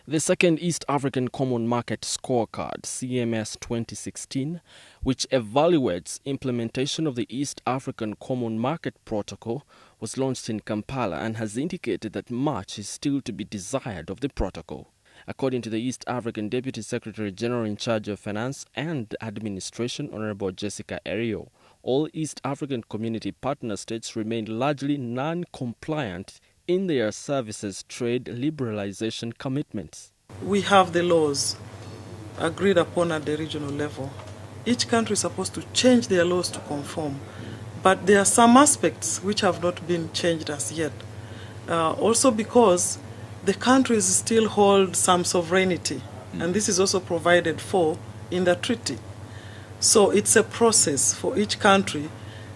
The second East African Common Market Scorecard, CMS 2016, which evaluates implementation of the East African Common Market Protocol, was launched in Kampala and has indicated that much is still to be desired of the protocol. According to the East African Deputy Secretary General in charge of Finance and Administration, Honorable Jessica Erio, all East African Community partner states remain largely non-compliant in their services trade liberalization commitments. We have the laws agreed upon at the regional level. Each country is supposed to change their laws to conform, but there are some aspects which have not been changed as yet. Also because the countries still hold some sovereignty, and this is also provided for in the treaty. So it's a process for each country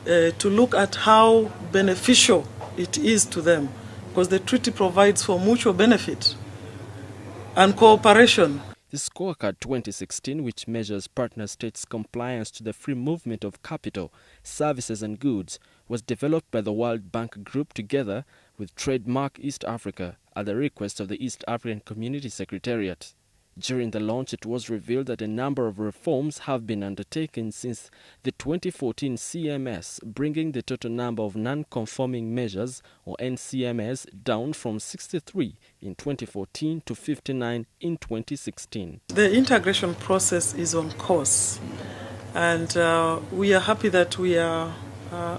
to look at how beneficial it is to them, because the treaty provides for mutual benefit and cooperation. The Scorecard 2016, which measures partner states' compliance to the free movement of capital, services and goods, was developed by the World Bank Group together with Trademark East Africa at the request of the East African Community Secretariat. During the launch, it was revealed that a number of reforms have been undertaken since the 2014 CMS, bringing the total number of non-conforming measures, or NCMs, down from 63 in 2014 to 59 in 2016. The integration process is on course, and we are happy that we are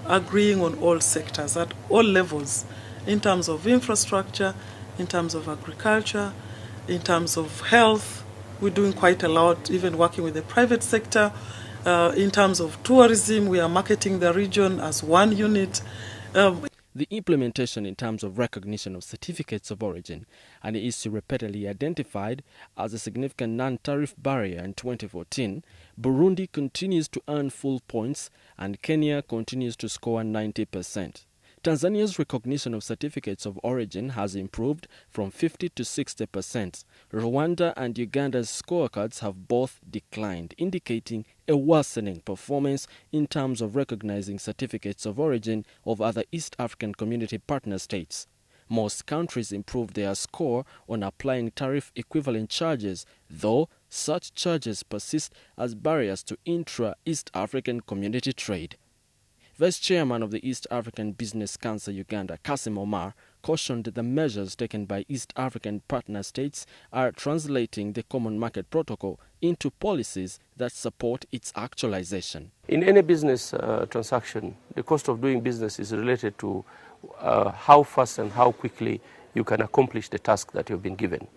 agreeing on all sectors at all levels, in terms of infrastructure, in terms of agriculture, in terms of health. We're doing quite a lot, even working with the private sector. In terms of tourism, we are marketing the region as one unit. The implementation in terms of recognition of certificates of origin, an issue repeatedly identified as a significant non-tariff barrier in 2014, Burundi continues to earn full points and Kenya continues to score 90%. Tanzania's recognition of certificates of origin has improved from 50 to 60%. Rwanda and Uganda's scorecards have both declined, indicating a worsening performance in terms of recognizing certificates of origin of other East African Community partner states. Most countries improved their score on applying tariff equivalent charges, though such charges persist as barriers to intra-East African Community trade. Vice Chairman of the East African Business Council Uganda, Kasim Omar, cautioned that the measures taken by East African partner states are translating the Common Market Protocol into policies that support its actualization. In any business transaction, the cost of doing business is related to how fast and how quickly you can accomplish the task that you've been given.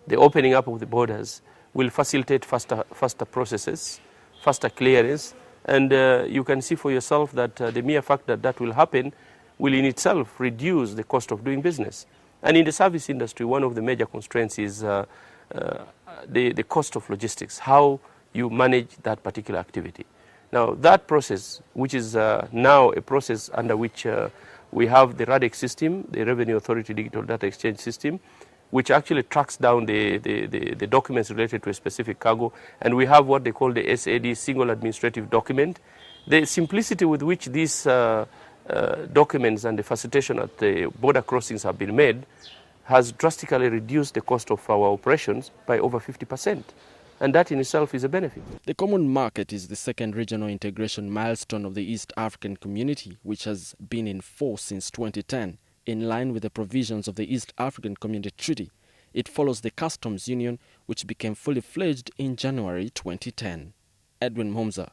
The opening up of the borders will facilitate faster processes, faster clearance, and you can see for yourself that the mere fact that that will happen will in itself reduce the cost of doing business. And in the service industry, one of the major constraints is the cost of logistics, how you manage that particular activity. Now, that process, which is now a process under which we have the RADEX system, the Revenue Authority Digital Data Exchange System, which actually tracks down the documents related to a specific cargo, and we have what they call the SAD, Single Administrative Document. The simplicity with which these documents and the facilitation at the border crossings have been made has drastically reduced the cost of our operations by over 50%. And that in itself is a benefit. The Common Market is the second regional integration milestone of the East African Community, which has been in force since 2010. In line with the provisions of the East African Community Treaty. It follows the Customs Union, which became fully fledged in January 2010. Edwin Momza,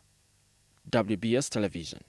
WBS Television.